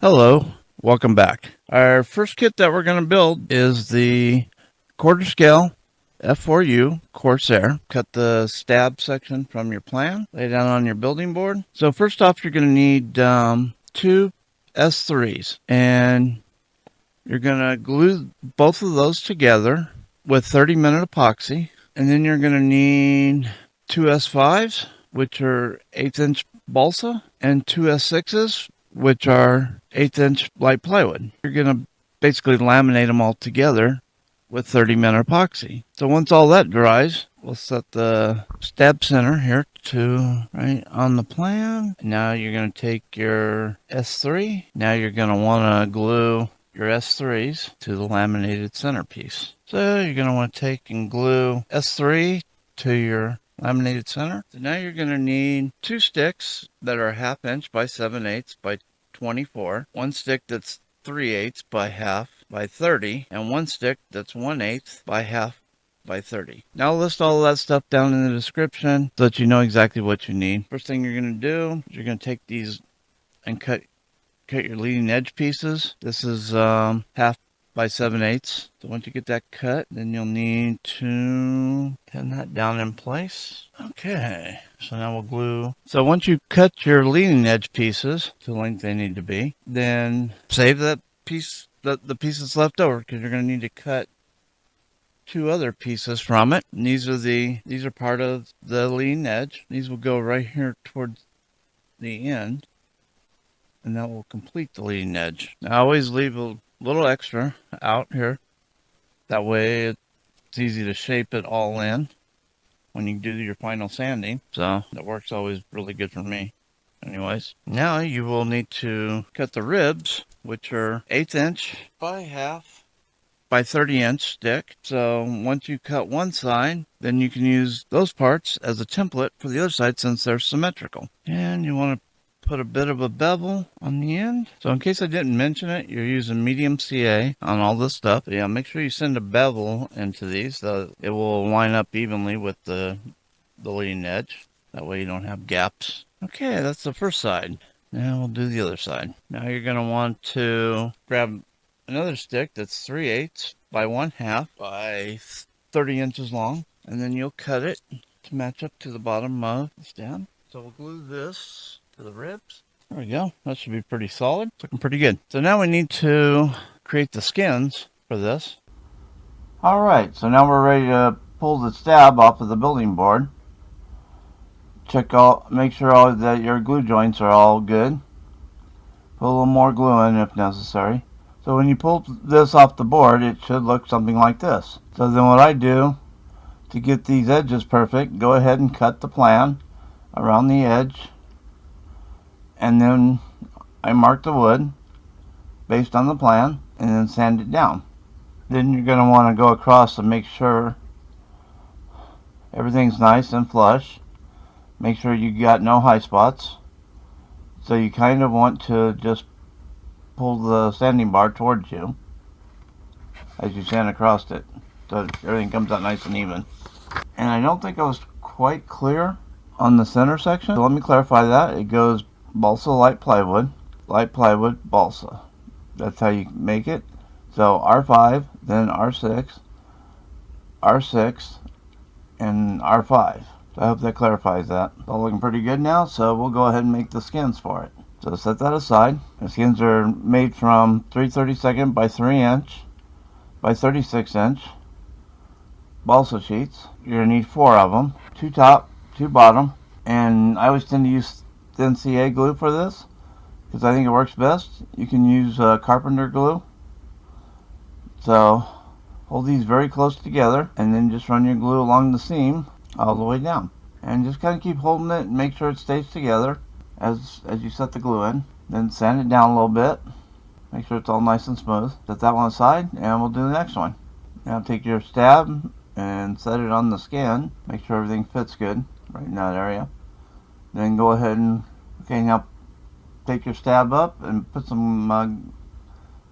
Hello, welcome back. Our first kit that we're going to build is the quarter scale F4U Corsair. Cut the stab section from your plan, lay it down on your building board. So first off, you're going to need two S3s, and you're going to glue both of those together with 30-minute epoxy. And then you're going to need two S5s, which are 1/8" balsa, and two S6s, which are 1/8" light plywood. You're going to basically laminate them all together with 30-minute epoxy. So once all that dries, we'll set the stab center here to right on the plan. Now you're going to take your S3. Now you're going to want to glue your S3s to the laminated centerpiece. So you're going to want to take and glue S3 to your laminated center. So now you're going to need two sticks that are 1/2 inch by 7/8 by 24. One stick that's 3/8 by 1/2 by 30, and one stick that's 1/8 by 1/2 by 30. Now I'll list all of that stuff down in the description so that you know exactly what you need. First thing you're going to do is you're going to take these and cut your leading edge pieces. This is 1/2 by 7/8. So once you get that cut, then you'll need to pin that down in place. Okay, so now we'll glue. So once you cut your leading edge pieces to the length they need to be, then save that piece, the piece that's left over, because you're going to need to cut two other pieces from it. And these are part of the leading edge. These will go right here towards the end, and that will complete the leading edge. Now I always leave a little extra out here. That way it's easy to shape it all in when you do your final sanding. So that works always really good for me. Anyways, now you will need to cut the ribs, which are 1/8" by 1/2 by 30" stick. So once you cut one side, then you can use those parts as a template for the other side since they're symmetrical. And you want to put a bit of a bevel on the end. So in case I didn't mention it, you're using medium CA on all this stuff. But yeah, make sure you send a bevel into these so it will line up evenly with the leading edge. That way you don't have gaps. Okay, that's the first side. Now we'll do the other side. Now you're going to want to grab another stick that's 3/8 by 1/2 by 30 inches long. And then you'll cut it to match up to the bottom of the stab. So we'll glue this to the ribs. There we go. That should be pretty solid. It's looking pretty good. So now we need to create the skins for this. Alright, so now we're ready to pull the stab off of the building board. Make sure that your glue joints are all good. Put a little more glue in if necessary. So when you pull this off the board, it should look something like this. So then what I do to get these edges perfect, go ahead and cut the plan around the edge, and then I mark the wood based on the plan and then sand it down. Then you're going to want to go across to make sure everything's nice and flush. Make sure you got no high spots. So you kind of want to just pull the sanding bar towards you as you sand across it, so everything comes out nice and even. And I don't think I was quite clear on the center section, so let me clarify that. It goes balsa light plywood, balsa. That's how you make it. So R5, then R6, R6, and R5. So I hope that clarifies that. It's all looking pretty good now, so we'll go ahead and make the skins for it. So set that aside. The skins are made from 3/32 by 3" by 36" balsa sheets. You're going to need 4 of them, 2 top, 2 bottom, and I always tend to use thin CA glue for this because I think it works best. You can use carpenter glue. So hold these very close together and then just run your glue along the seam all the way down, and just kind of keep holding it and make sure it stays together as you set the glue in. Then sand it down a little bit, make sure it's all nice and smooth. Set that one aside and we'll do the next one. Now take your stab and set it on the skin, make sure everything fits good right in that area. Then go ahead and now take your stab up and put some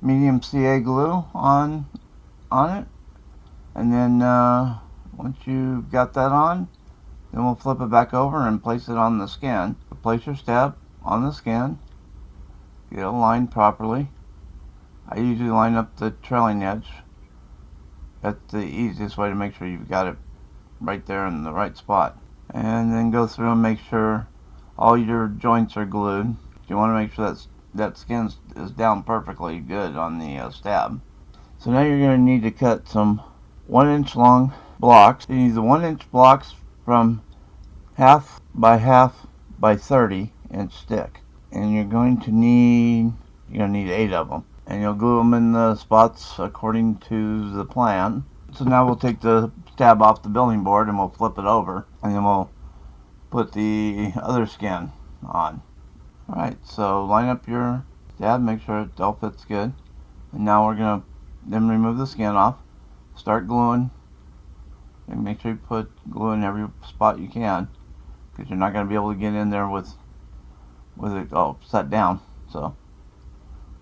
medium CA glue on it, and then once you've got that on, then we'll flip it back over and place it on the skin. Place your stab on the skin Get it aligned properly. I usually line up the trailing edge. That's the easiest way to make sure you've got it right there in the right spot. And then go through and make sure all your joints are glued. You want to make sure that skin is down perfectly good on the stab. So now you're going to need to cut some 1-inch long blocks. You need the 1-inch blocks from half by 30-inch stick. And you're going to need 8 of them. And you'll glue them in the spots according to the plan. So now we'll take the stab off the building board and we'll flip it over. And then we'll put the other skin on. Alright, so line up your stab, make sure it all fits good. And now we're going to then remove the skin off. Start gluing. And make sure you put glue in every spot you can, because you're not going to be able to get in there with it all set down. So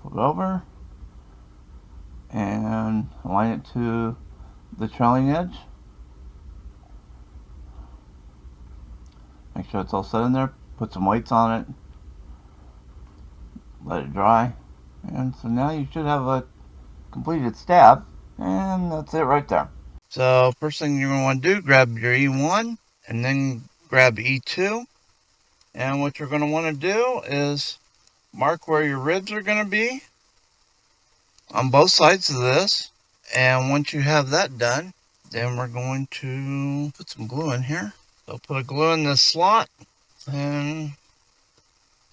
flip it over and align it to the trailing edge. Make sure it's all set in there. Put some weights on it. Let it dry. And so now you should have a completed stab. And that's it right there. So first thing you're going to want to do, grab your E1 and then grab E2. And what you're going to want to do is mark where your ribs are going to be on both sides of this. And once you have that done, then we're going to put some glue in here. So put a glue in this slot and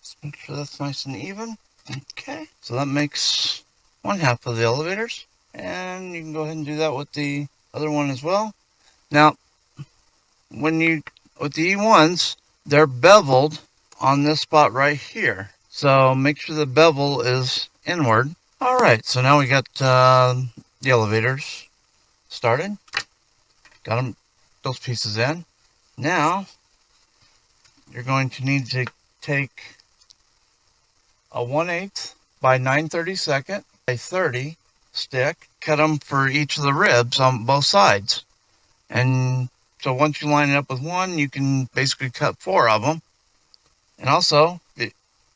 just make sure that's nice and even. Okay, so that makes one half of the elevators. And you can go ahead and do that with the other one as well. Now, with the E1s, they're beveled on this spot right here. So make sure the bevel is inward. All right, so now we got the elevators started. Got them, those pieces in. Now, you're going to need to take a 1/8 by 9/32 by 30 stick, cut them for each of the ribs on both sides. And so once you line it up with one, you can basically cut 4 of them. And also,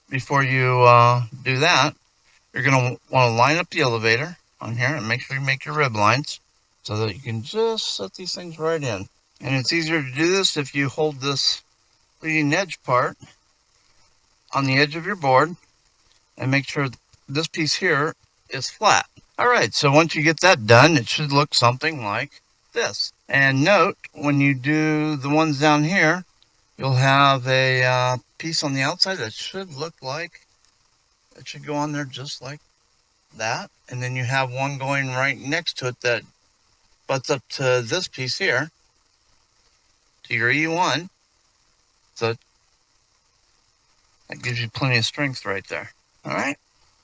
before you do that, you're going to want to line up the elevator on here and make sure you make your rib lines so that you can just set these things right in. And it's easier to do this if you hold this leading edge part on the edge of your board and make sure this piece here is flat. All right, so once you get that done, it should look something like this. And note, when you do the ones down here, you'll have a piece on the outside that should look like, it should go on there just like that. And then you have one going right next to it that butts up to this piece here, to your E1. So that gives you plenty of strength right there. All right.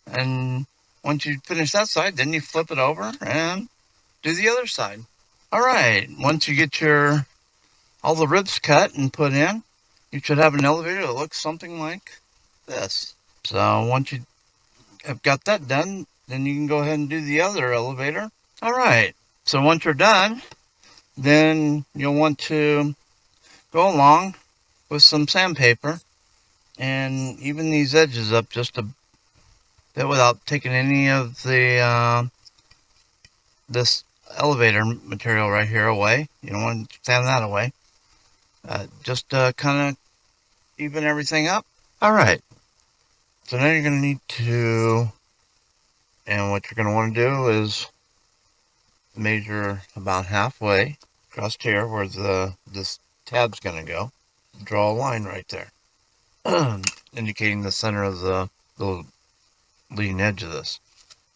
And once you finish that side, then you flip it over and do the other side. All right. Once you get all the ribs cut and put in, you should have an elevator that looks something like this. So once you have got that done, then you can go ahead and do the other elevator. All right. So once you're done, then you'll want to go along with some sandpaper and even these edges up just a bit without taking any of the this elevator material right here away. You don't want to sand that away. Just kind of even everything up. All right. So now you're going to need to, and what you're going to want to do is measure about halfway across here where this tab's going to go. Draw a line right there, indicating the center of the leading edge of this.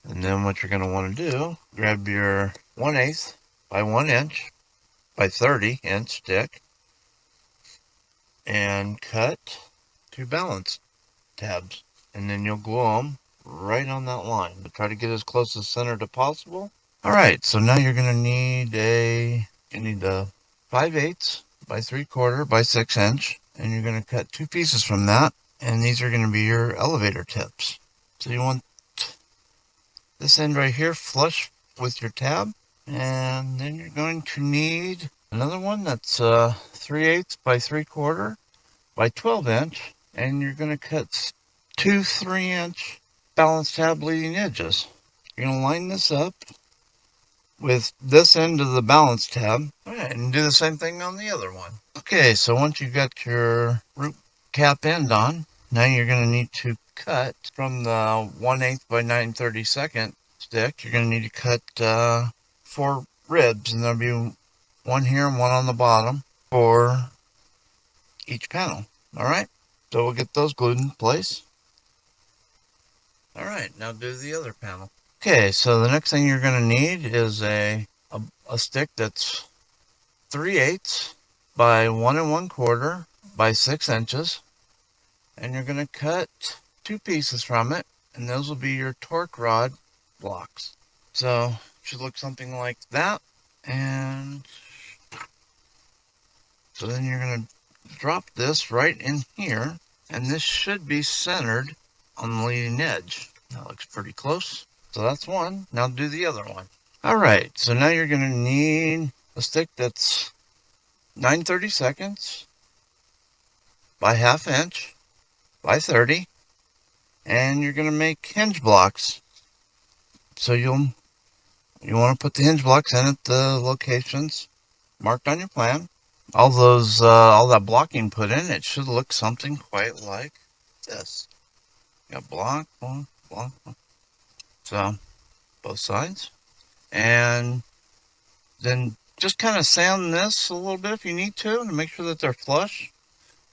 And then what you're going to want to do, grab your 1/8 by 1 inch by 30-inch stick and cut 2 balance tabs. And then you'll glue them right on that line. But try to get as close to the center as possible. All right, so now you're going to need a 5/8 by 3/4 by 6 inch. And you're going to cut 2 pieces from that. And these are going to be your elevator tips. So you want this end right here flush with your tab. And then you're going to need another one that's 3/8 by 3/4 by 12 inch. And you're going to cut 2 3-inch balance tab leading edges. You're going to line this up with this end of the balance tab. All right, and do the same thing on the other one. Okay, so once you've got your root cap end on, now you're going to need to cut from the 1/8 by 9/32 stick. You're going to need to cut 4 ribs, and there'll be one here and one on the bottom for each panel. All right, so we'll get those glued in place. All right, now do the other panel. Okay, so the next thing you're going to need is a stick that's 3/8 by 1 1/4 by 6 inches, and you're going to cut 2 pieces from it, and those will be your torque rod blocks. So it should look something like that, and so then you're going to drop this right in here, and this should be centered on the leading edge. That looks pretty close. So that's one. Now do the other one. All right, so now you're going to need a stick that's 9/32 by 1/2 inch by 30, and you're going to make hinge blocks. So you want to put the hinge blocks in at the locations marked on your plan. All that blocking put in, it should look something quite like this. You got block, block, block, block. So both sides, and then just kind of sand this a little bit if you need to make sure that they're flush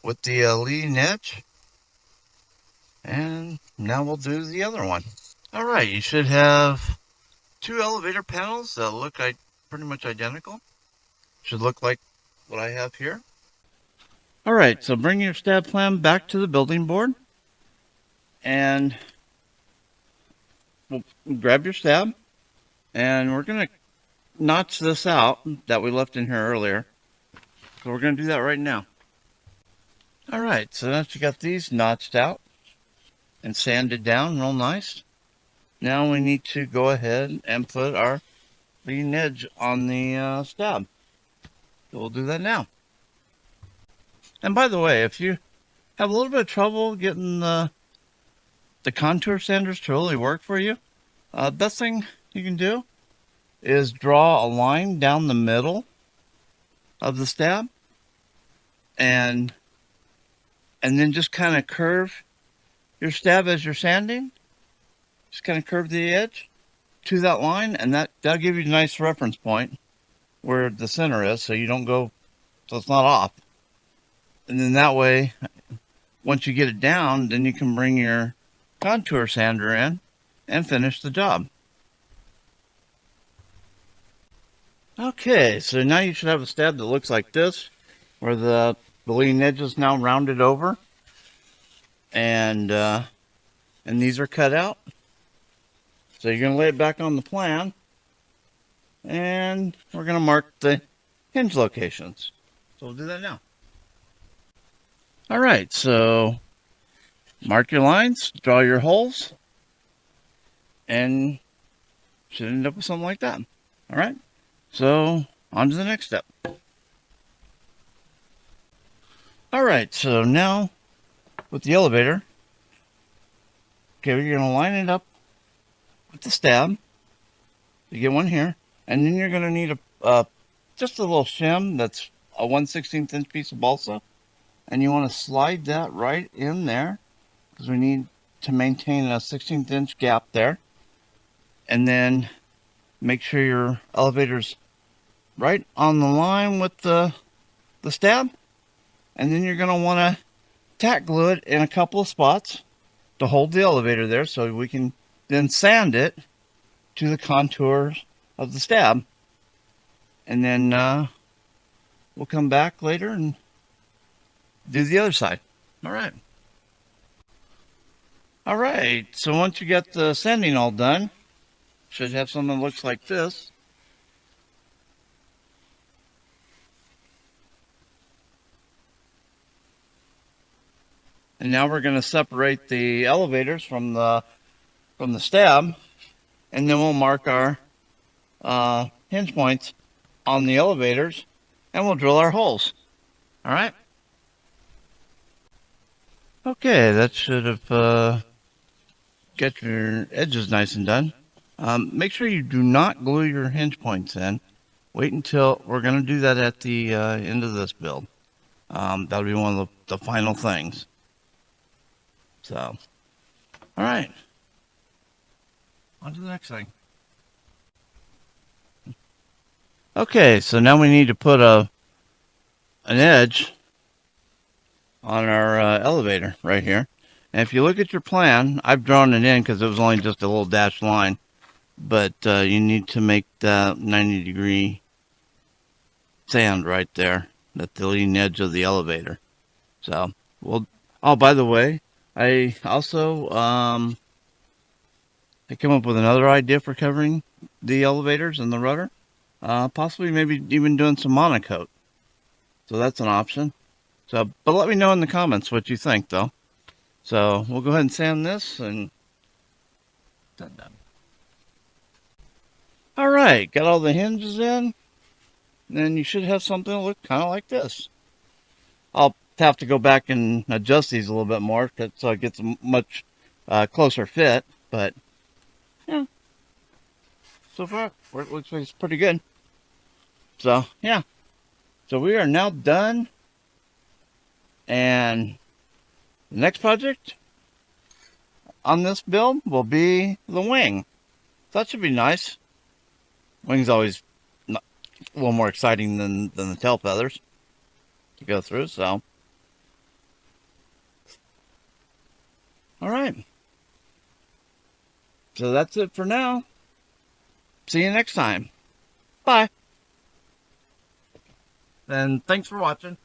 with the leading edge. And now we'll do the other one. All right, you should have 2 elevator panels that look like pretty much identical. Should look like what I have here. All right, so bring your stab plan back to the building board, and we'll grab your stab, and we're going to notch this out that we left in here earlier. So we're going to do that right now. All right, so now that you got these notched out and sanded down real nice, now we need to go ahead and put our leading edge on the stab. So we'll do that now. And by the way, if you have a little bit of trouble getting the contour sanders to really work for you, best thing you can do is draw a line down the middle of the stab, and then just kind of curve your stab as you're sanding. Just kind of curve the edge to that line, and that'll give you a nice reference point where the center is, so you don't go, so it's not off. And then that way, once you get it down, then you can bring your contour sander in and finish the job. Okay, so now you should have a stab that looks like this, where the leading edge is now rounded over, and these are cut out. So you're going to lay it back on the plan, and we're going to mark the hinge locations. So we'll do that now. All right, so mark your lines, draw your holes, and should end up with something like that. All right, so on to the next step. All right, so now with the elevator, okay, you're going to line it up with the stab. You get one here, and then you're going to need just a little shim that's a 1/16 inch piece of balsa, and you want to slide that right in there because we need to maintain a 16th inch gap there. And then make sure your elevator's right on the line with the stab, and then you're going to want to tack glue it in a couple of spots to hold the elevator there, so we can then sand it to the contours of the stab. And then we'll come back later and do the other side. All right. All right, so once you get the sanding all done, should have something that looks like this. And now we're going to separate the elevators from the stab, and then we'll mark our hinge points on the elevators, and we'll drill our holes. All right. Okay, that should have get your edges nice and done. Make sure you do not glue your hinge points in. Wait until we're going to do that at the end of this build. That'll be one of the final things. So, all right. On to the next thing. Okay, so now we need to put an edge on our elevator right here. And if you look at your plan, I've drawn it in because it was only just a little dashed line. But you need to make that 90-degree sand right there, at the leading edge of the elevator. So, well, oh, by the way, I also I came up with another idea for covering the elevators and the rudder. Possibly maybe even doing some monocoat. So that's an option. So, but let me know in the comments what you think, though. So we'll go ahead and sand this and done. All right, got all the hinges in. Then you should have something that look kind of like this. I'll have to go back and adjust these a little bit more so it gets a much closer fit. But yeah, so far it looks like it's pretty good. So yeah, so we are now done. And the next project on this build will be the wing. So that should be nice. Wing's always a little more exciting than the tail feathers to go through. So, all right. So that's it for now. See you next time. Bye. And thanks for watching.